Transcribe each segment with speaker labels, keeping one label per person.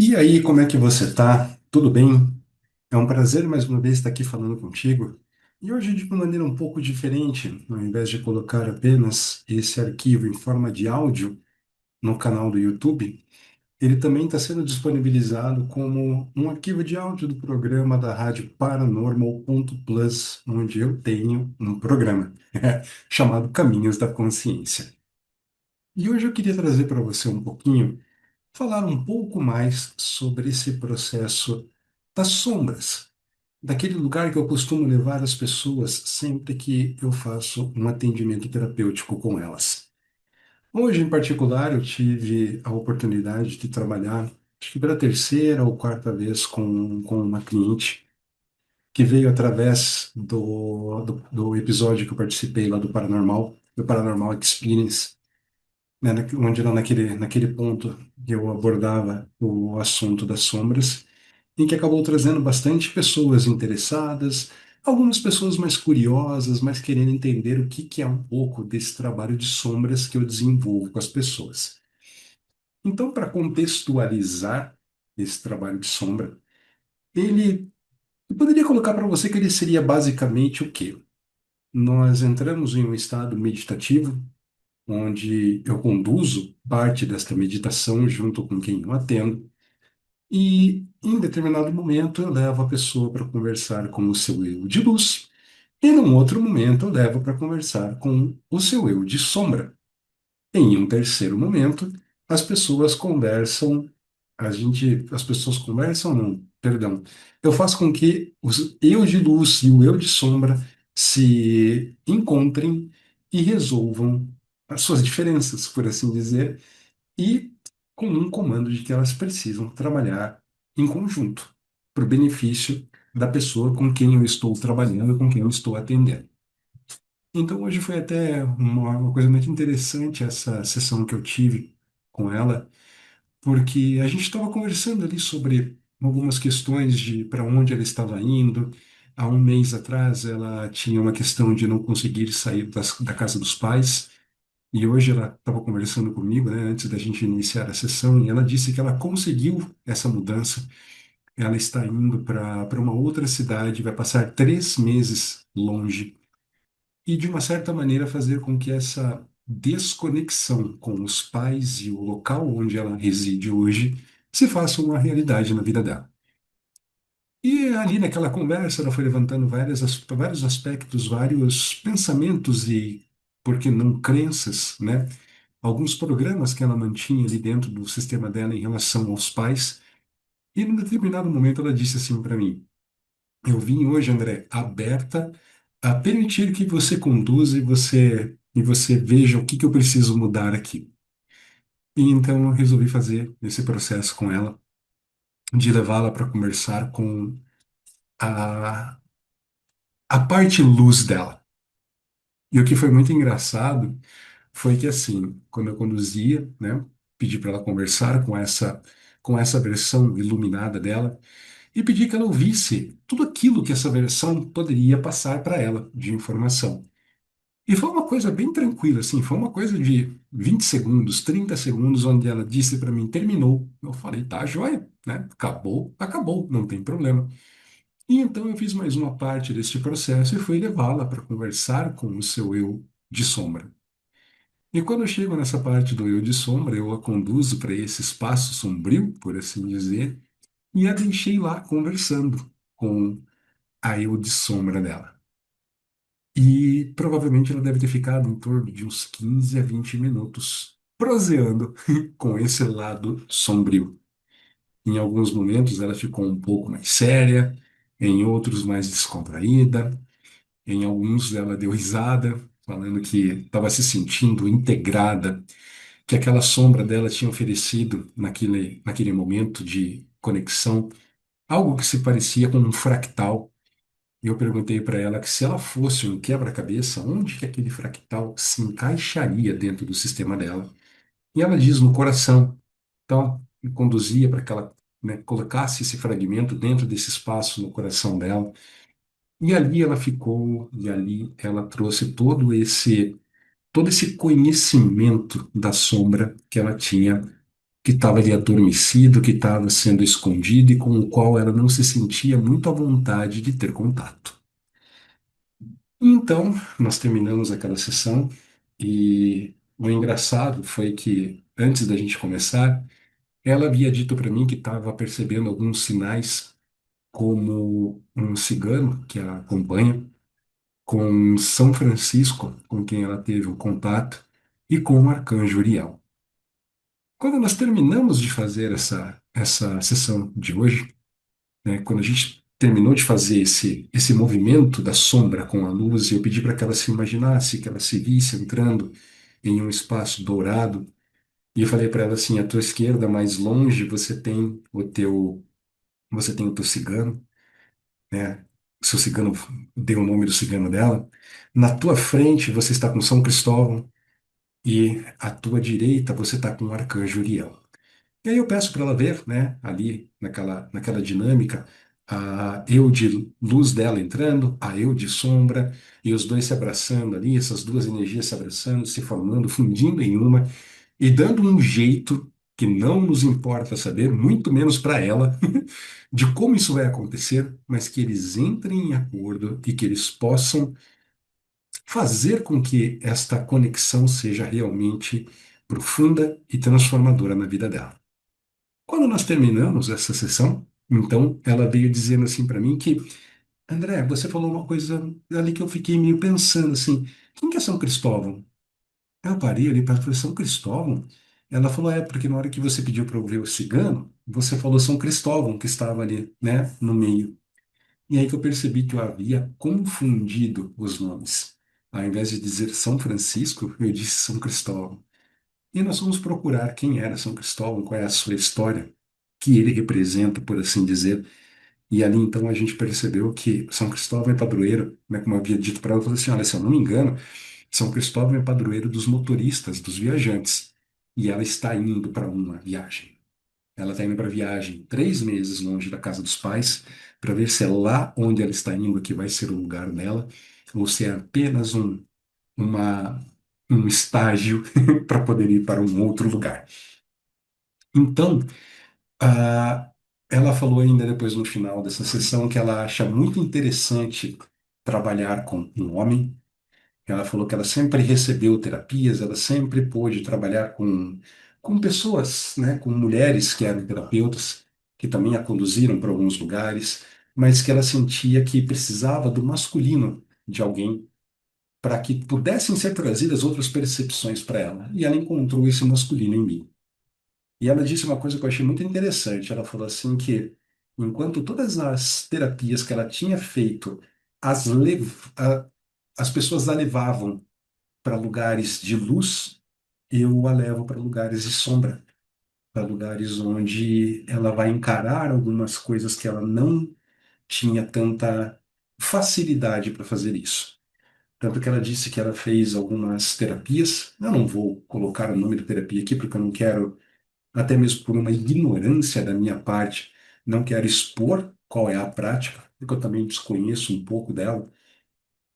Speaker 1: E aí, como é que você tá? Tudo bem? É um prazer mais uma vez estar aqui falando contigo. E hoje, de uma maneira um pouco diferente, ao invés de colocar apenas esse arquivo em forma de áudio no canal do YouTube, ele também está sendo disponibilizado como um arquivo de áudio do programa da Rádio Paranormal.plus, onde eu tenho um programa chamado Caminhos da Consciência. E hoje eu queria trazer para você um pouquinho falar um pouco mais sobre esse processo das sombras, daquele lugar que eu costumo levar as pessoas sempre que eu faço um atendimento terapêutico com elas. Hoje, em particular, eu tive a oportunidade de trabalhar, acho que pela terceira ou quarta vez, com uma cliente que veio através do episódio que eu participei lá do Paranormal Experience, né, onde lá naquele ponto que eu abordava o assunto das sombras, em que acabou trazendo bastante pessoas interessadas, algumas pessoas mais curiosas, mas querendo entender o que que é um pouco desse trabalho de sombras que eu desenvolvo com as pessoas. Então, para contextualizar esse trabalho de sombra, ele eu poderia colocar para você que ele seria basicamente o quê? Nós entramos em um estado meditativo onde eu conduzo parte desta meditação junto com quem eu atendo, e em determinado momento eu levo a pessoa para conversar com o seu eu de luz, e num outro momento eu levo para conversar com o seu eu de sombra. Em um terceiro momento, as pessoas conversam, as pessoas conversam, não, perdão. Eu faço com que os eu de luz e o eu de sombra se encontrem e resolvam as suas diferenças, por assim dizer, e com um comando de que elas precisam trabalhar em conjunto, para o benefício da pessoa com quem eu estou trabalhando, com quem eu estou atendendo. Então, hoje foi até uma coisa muito interessante essa sessão que eu tive com ela, porque a gente estava conversando ali sobre algumas questões de para onde ela estava indo. Há um mês atrás, ela tinha uma questão de não conseguir sair da casa dos pais, e hoje ela estava conversando comigo, né, antes da gente iniciar a sessão, e ela disse que ela conseguiu essa mudança. Ela está indo para uma outra cidade, vai passar 3 meses longe e, de uma certa maneira, fazer com que essa desconexão com os pais e o local onde ela reside hoje se faça uma realidade na vida dela. E ali naquela conversa, ela foi levantando vários aspectos, vários pensamentos e, por que não, crenças, né? Alguns programas que ela mantinha ali dentro do sistema dela em relação aos pais. E, num determinado momento, ela disse assim para mim: eu vim hoje, André, aberta a permitir que você conduza e você veja o que que eu preciso mudar aqui. E então eu resolvi fazer esse processo com ela, de levá-la para conversar com a, a parte luz dela. E o que foi muito engraçado foi que, assim, quando eu conduzia, né, pedi para ela conversar com essa versão iluminada dela, e pedi que ela ouvisse tudo aquilo que essa versão poderia passar para ela de informação. E foi uma coisa bem tranquila, assim, foi uma coisa de 20 segundos, 30 segundos, onde ela disse para mim, terminou. Eu falei, tá, joia, né? Acabou, acabou, não tem problema. E então eu fiz mais uma parte deste processo e fui levá-la para conversar com o seu eu de sombra. E quando eu chego nessa parte do eu de sombra, eu a conduzo para esse espaço sombrio, por assim dizer, e a deixei lá conversando com a eu de sombra dela. E provavelmente ela deve ter ficado em torno de uns 15 a 20 minutos proseando com esse lado sombrio. Em alguns momentos ela ficou um pouco mais séria, em outros mais descontraída, em alguns ela deu risada, falando que estava se sentindo integrada, que aquela sombra dela tinha oferecido naquele momento de conexão algo que se parecia com um fractal. E eu perguntei para ela que se ela fosse um quebra-cabeça, onde que aquele fractal se encaixaria dentro do sistema dela? E ela diz no coração. Então, me conduzia para que ela, né, colocasse esse fragmento dentro desse espaço no coração dela. E ali ela ficou, e ali ela trouxe todo esse conhecimento da sombra que ela tinha que estava ali adormecido, que estava sendo escondido e com o qual ela não se sentia muito à vontade de ter contato. Então, nós terminamos aquela sessão e o engraçado foi que, antes da gente começar, ela havia dito para mim que estava percebendo alguns sinais, como um cigano que a acompanha, com São Francisco, com quem ela teve um contato, e com o arcanjo Uriel. Quando nós terminamos de fazer essa sessão de hoje, né, quando a gente terminou de fazer esse movimento da sombra com a luz, eu pedi para que ela se imaginasse, que ela se visse entrando em um espaço dourado, e eu falei para ela assim: à tua esquerda, mais longe, você tem o teu cigano, né? O seu cigano deu o nome do cigano dela. Na tua frente, você está com São Cristóvão, e à tua direita, você está com o arcanjo Uriel. E aí eu peço para ela ver, né, ali naquela dinâmica, a eu de luz dela entrando, a eu de sombra, e os dois se abraçando ali, essas duas energias se abraçando, se formando, fundindo em uma, e dando um jeito que não nos importa saber, muito menos para ela, de como isso vai acontecer, mas que eles entrem em acordo e que eles possam fazer com que esta conexão seja realmente profunda e transformadora na vida dela. Quando nós terminamos essa sessão, então ela veio dizendo assim para mim que: André, você falou uma coisa ali que eu fiquei meio pensando assim: quem que é São Cristóvão? Eu parei ali para falar: São Cristóvão? Ela falou: é, porque na hora que você pediu para eu ver o cigano, você falou São Cristóvão, que estava ali, né, no meio. E aí que eu percebi que eu havia confundido os nomes. Ao invés de dizer São Francisco, eu disse São Cristóvão. E nós fomos procurar quem era São Cristóvão, qual é a sua história, que ele representa, por assim dizer. E ali então a gente percebeu que São Cristóvão é padroeiro, né, como eu havia dito para ela, eu falei assim: olha, se eu não me engano, São Cristóvão é padroeiro dos motoristas, dos viajantes. E ela está indo para uma viagem. Ela está indo para viagem 3 meses longe da casa dos pais, para ver se é lá onde ela está indo que vai ser o lugar dela, ou se é apenas uma, um estágio para poder ir para um outro lugar. Então, ah, ela falou ainda depois no final dessa sessão que ela acha muito interessante trabalhar com um homem. Ela falou que ela sempre recebeu terapias, ela sempre pôde trabalhar com pessoas, né, com mulheres que eram terapeutas, que também a conduziram para alguns lugares, mas que ela sentia que precisava do masculino de alguém para que pudessem ser trazidas outras percepções para ela. E ela encontrou esse masculino em mim. E ela disse uma coisa que eu achei muito interessante. Ela falou assim que, enquanto todas as terapias que ela tinha feito, as pessoas a levavam para lugares de luz, eu a levo para lugares de sombra, para lugares onde ela vai encarar algumas coisas que ela não tinha tanta facilidade para fazer isso. Tanto que ela disse que ela fez algumas terapias. Eu não vou colocar o nome da terapia aqui, porque eu não quero, até mesmo por uma ignorância da minha parte, não quero expor qual é a prática, porque eu também desconheço um pouco dela.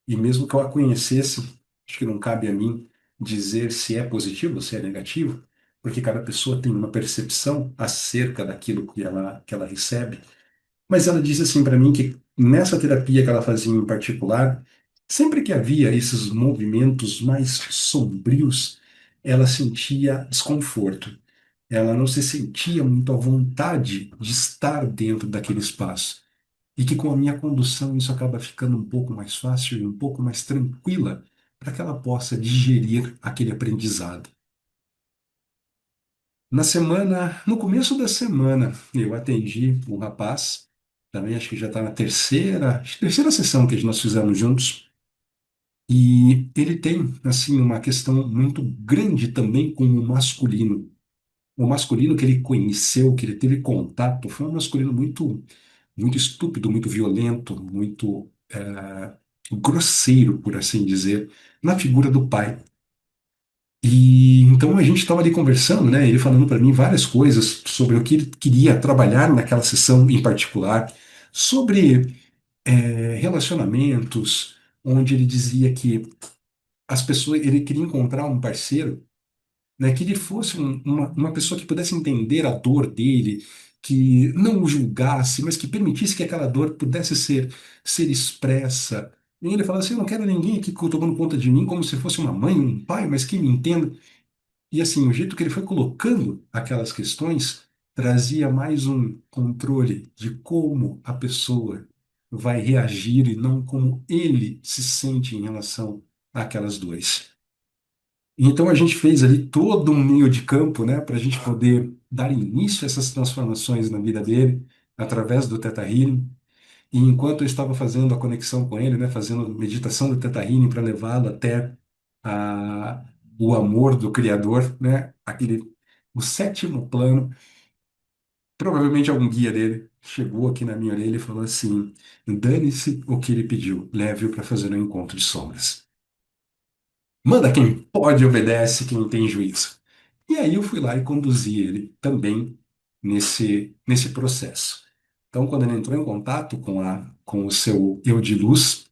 Speaker 1: E mesmo que eu a conhecesse, acho que não cabe a mim dizer se é positivo ou se é negativo, porque cada pessoa tem uma percepção acerca daquilo que ela recebe. Mas ela disse assim para mim que nessa terapia que ela fazia em particular, sempre que havia esses movimentos mais sombrios, ela sentia desconforto. Ela não se sentia muito à vontade de estar dentro daquele espaço. E que com a minha condução isso acaba ficando um pouco mais fácil e um pouco mais tranquila para que ela possa digerir aquele aprendizado. No começo da semana, eu atendi um rapaz, também acho que já está na terceira sessão que nós fizemos juntos, e ele tem, assim, uma questão muito grande também com o masculino. O masculino que ele conheceu, que ele teve contato, foi um masculino muito estúpido, muito violento, muito grosseiro, por assim dizer, na figura do pai. E então a gente estava ali conversando, né? Ele falando para mim várias coisas sobre o que ele queria trabalhar naquela sessão em particular, sobre relacionamentos, onde ele dizia que as pessoas, ele queria encontrar um parceiro né? Que ele fosse uma pessoa que pudesse entender a dor dele, que não o julgasse, mas que permitisse que aquela dor pudesse ser expressa. E ele fala assim: eu não quero ninguém aqui tomando conta de mim como se fosse uma mãe, um pai, mas que me entenda. E assim, o jeito que ele foi colocando aquelas questões trazia mais um controle de como a pessoa vai reagir e não como ele se sente em relação àquelas dores. Então a gente fez ali todo um meio de campo, né, para a gente poder dar início a essas transformações na vida dele através do Theta Healing. E enquanto eu estava fazendo a conexão com ele, né, fazendo meditação do Theta Healing para levá-lo até a, o amor do Criador, né, o sétimo plano, provavelmente algum guia dele chegou aqui na minha orelha e falou assim: dane-se o que ele pediu, leve-o para fazer um encontro de sombras. Manda quem pode, obedece quem tem juízo. E aí eu fui lá e conduzi ele também nesse processo. Então, quando ele entrou em contato com o seu eu de luz,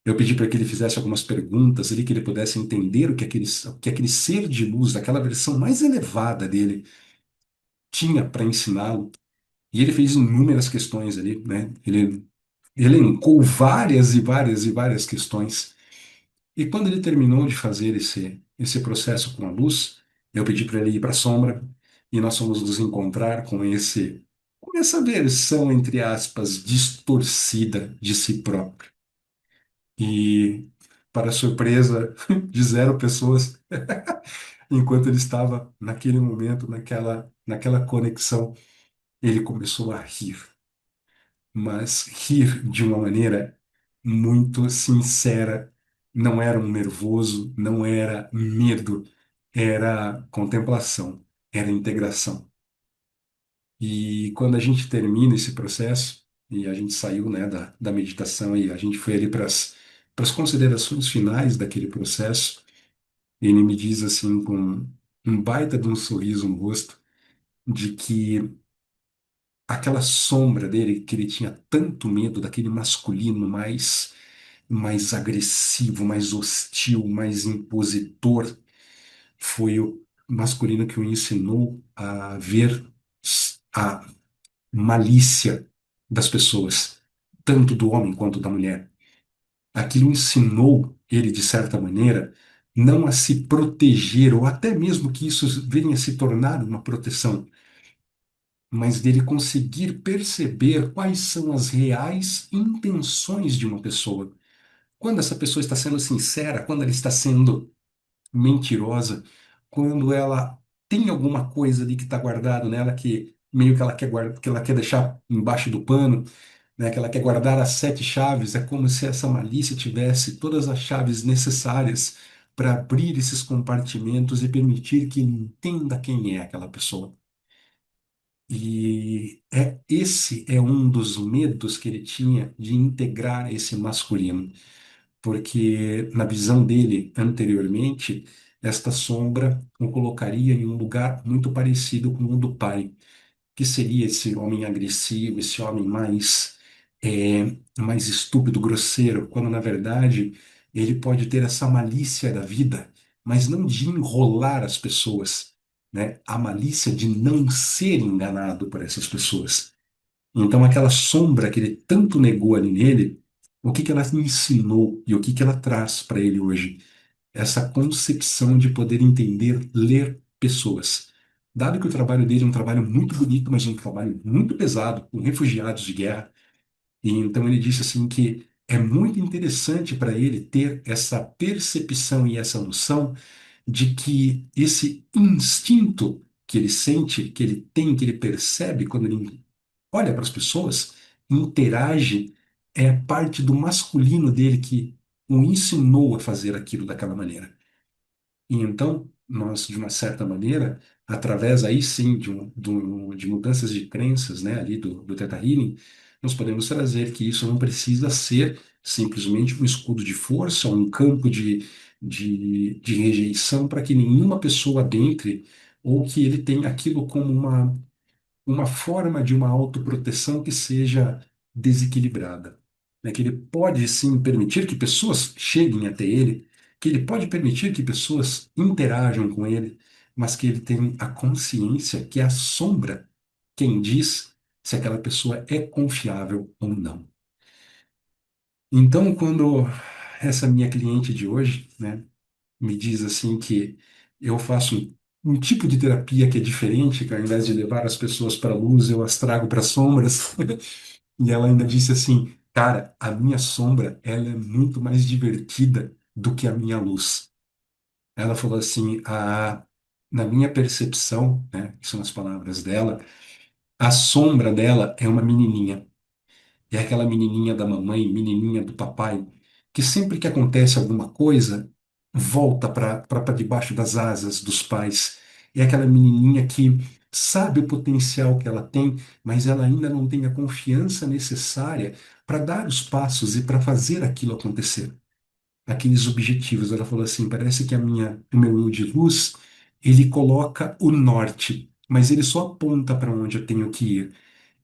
Speaker 1: eu pedi para que ele fizesse algumas perguntas ali, que ele pudesse entender o que aquele ser de luz, daquela versão mais elevada dele, tinha para ensiná-lo. E ele fez inúmeras questões ali, né? Ele elencou várias e várias e várias questões. E quando ele terminou de fazer esse processo com a luz, eu pedi para ele ir para a sombra e nós fomos nos encontrar com essa versão, entre aspas, distorcida de si próprio. E, para surpresa de zero pessoas, enquanto ele estava naquele momento, naquela conexão, ele começou a rir, mas rir de uma maneira muito sincera. Não era um nervoso, não era medo, era contemplação, era integração. E quando a gente termina esse processo, e a gente saiu, né, da meditação e a gente foi ali para as considerações finais daquele processo, ele me diz assim, com um baita de um sorriso no rosto, de que aquela sombra dele, que ele tinha tanto medo daquele masculino mais agressivo, mais hostil, mais impositor, foi o masculino que o ensinou a ver a malícia das pessoas, tanto do homem quanto da mulher. Aquilo ensinou ele, de certa maneira, não a se proteger, ou até mesmo que isso venha a se tornar uma proteção, mas dele conseguir perceber quais são as reais intenções de uma pessoa. Quando essa pessoa está sendo sincera, quando ela está sendo mentirosa, quando ela tem alguma coisa ali que está guardado nela que meio que ela quer guardar, que ela quer deixar embaixo do pano, né, que ela quer guardar as sete chaves, é como se essa malícia tivesse todas as chaves necessárias para abrir esses compartimentos e permitir que ele entenda quem é aquela pessoa. E esse é um dos medos que ele tinha de integrar esse masculino, porque na visão dele anteriormente, esta sombra o colocaria em um lugar muito parecido com o do pai, que seria esse homem agressivo, esse homem mais estúpido, grosseiro, quando na verdade ele pode ter essa malícia da vida, mas não de enrolar as pessoas, né? A malícia de não ser enganado por essas pessoas. Então, aquela sombra que ele tanto negou ali nele, o que que ela ensinou e o que que ela traz para ele hoje? Essa concepção de poder entender, ler pessoas. Dado que o trabalho dele é um trabalho muito bonito, mas um trabalho muito pesado, com refugiados de guerra, e então ele disse assim que é muito interessante para ele ter essa percepção e essa noção de que esse instinto que ele sente, que ele tem, que ele percebe quando ele olha para as pessoas, interage, é parte do masculino dele que o ensinou a fazer aquilo daquela maneira. E então, nós, de uma certa maneira, através aí sim de mudanças de crenças, né, ali do Theta Healing, nós podemos trazer que isso não precisa ser simplesmente um escudo de força, um campo de rejeição para que nenhuma pessoa adentre, ou que ele tenha aquilo como uma forma de uma autoproteção que seja desequilibrada, né? Que ele pode sim permitir que pessoas cheguem até ele, que ele pode permitir que pessoas interajam com ele, mas que ele tem a consciência que é a sombra quem diz se aquela pessoa é confiável ou não. Então, quando essa minha cliente de hoje, né, me diz assim que eu faço um tipo de terapia que é diferente, que ao invés de levar as pessoas para a luz, eu as trago para as sombras. E ela ainda disse assim, cara, a minha sombra, ela é muito mais divertida do que a minha luz. Ela falou assim, na minha percepção, né, que são as palavras dela, a sombra dela é uma menininha. É aquela menininha da mamãe, menininha do papai, que sempre que acontece alguma coisa, volta para debaixo das asas dos pais. É aquela menininha que sabe o potencial que ela tem, mas ela ainda não tem a confiança necessária para dar os passos e para fazer aquilo acontecer. Aqueles objetivos. Ela falou assim: parece que o meu eu de luz, ele coloca o norte, mas ele só aponta para onde eu tenho que ir.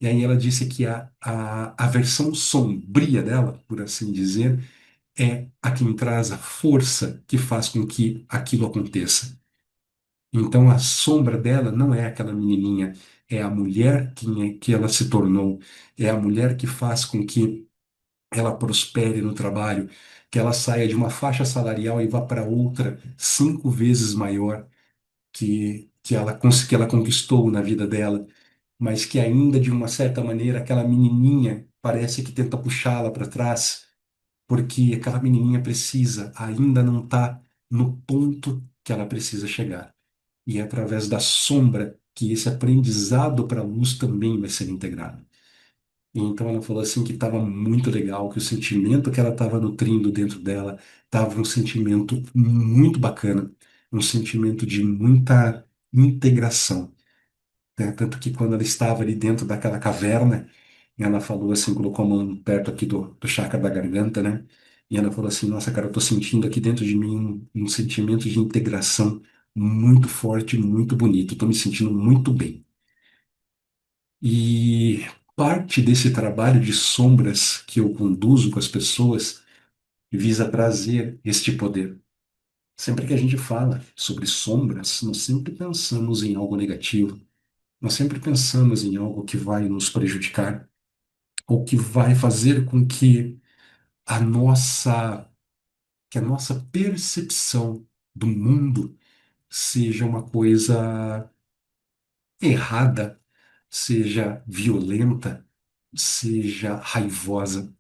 Speaker 1: E aí ela disse que a versão sombria dela, por assim dizer, é a quem traz a força que faz com que aquilo aconteça. Então a sombra dela não é aquela menininha, é a mulher que ela se tornou, é a mulher que faz com que ela prospere no trabalho, que ela saia de uma faixa salarial e vá para outra 5 vezes maior que ela conquistou na vida dela, mas que ainda, de uma certa maneira, aquela menininha parece que tenta puxá-la para trás, porque aquela menininha ainda não está no ponto que ela precisa chegar. E é através da sombra que esse aprendizado para a luz também vai ser integrado. E então ela falou assim que estava muito legal, que o sentimento que ela estava nutrindo dentro dela estava um sentimento muito bacana, um sentimento de muita integração, né? Tanto que quando ela estava ali dentro daquela caverna, ela falou assim, colocou a mão perto aqui do chakra da garganta, né? E ela falou assim, nossa, cara, eu tô sentindo aqui dentro de mim um sentimento de integração muito forte, muito bonito. Tô me sentindo muito bem. E parte desse trabalho de sombras que eu conduzo com as pessoas visa trazer este poder. Sempre que a gente fala sobre sombras, nós sempre pensamos em algo negativo. Nós sempre pensamos em algo que vai nos prejudicar ou que vai fazer com a nossa, que a nossa percepção do mundo seja uma coisa errada, seja violenta, seja raivosa,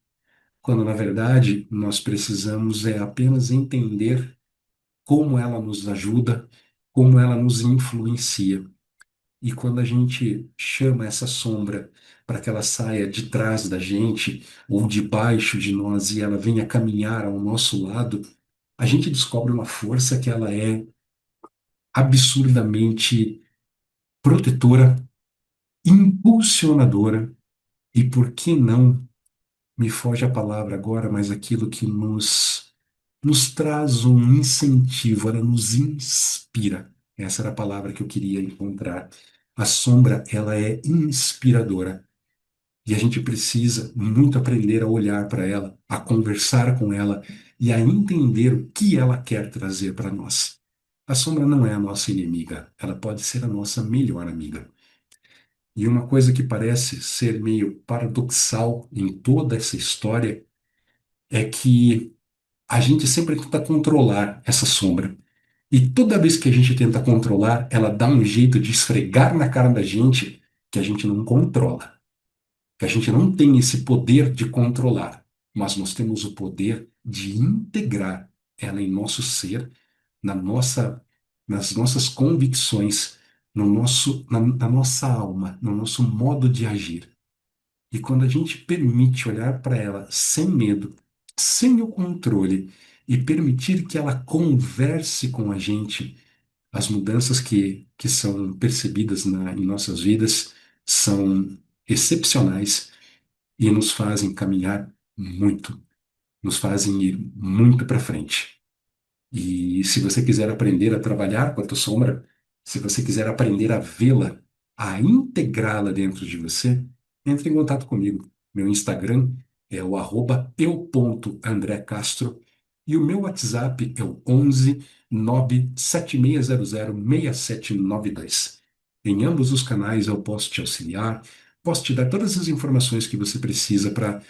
Speaker 1: quando na verdade nós precisamos é apenas entender como ela nos ajuda, como ela nos influencia. E quando a gente chama essa sombra para que ela saia de trás da gente ou debaixo de nós e ela venha caminhar ao nosso lado, a gente descobre uma força que ela é absurdamente protetora, impulsionadora e, por que não, me foge a palavra agora, mas aquilo que nos traz um incentivo, ela nos inspira. Essa era a palavra que eu queria encontrar. A sombra, ela é inspiradora. E a gente precisa muito aprender a olhar para ela, a conversar com ela e a entender o que ela quer trazer para nós. A sombra não é a nossa inimiga, ela pode ser a nossa melhor amiga. E uma coisa que parece ser meio paradoxal em toda essa história é que a gente sempre tenta controlar essa sombra. E toda vez que a gente tenta controlar, ela dá um jeito de esfregar na cara da gente que a gente não controla, que a gente não tem esse poder de controlar, mas nós temos o poder de integrar ela em nosso ser, na nossa, nas nossas convicções, na nossa alma, no nosso modo de agir. E quando a gente permite olhar para ela sem medo, sem o controle, e permitir que ela converse com a gente, as mudanças que são percebidas em nossas vidas são excepcionais e nos fazem caminhar muito, nos fazem ir muito para frente. E se você quiser aprender a trabalhar com a tua sombra, se você quiser aprender a vê-la, a integrá-la dentro de você, entre em contato comigo. Meu Instagram é o @eu.andrecastro e o meu WhatsApp é o 976006792. Em ambos os canais eu posso te auxiliar, posso te dar todas as informações que você precisa para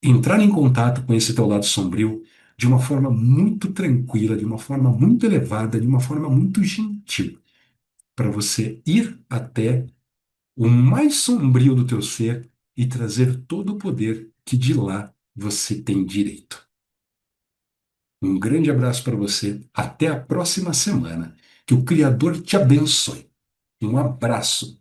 Speaker 1: entrar em contato com esse teu lado sombrio de uma forma muito tranquila, de uma forma muito elevada, de uma forma muito gentil, para você ir até o mais sombrio do teu ser e trazer todo o poder que de lá você tem direito. Um grande abraço para você. Até a próxima semana. Que o Criador te abençoe. Um abraço.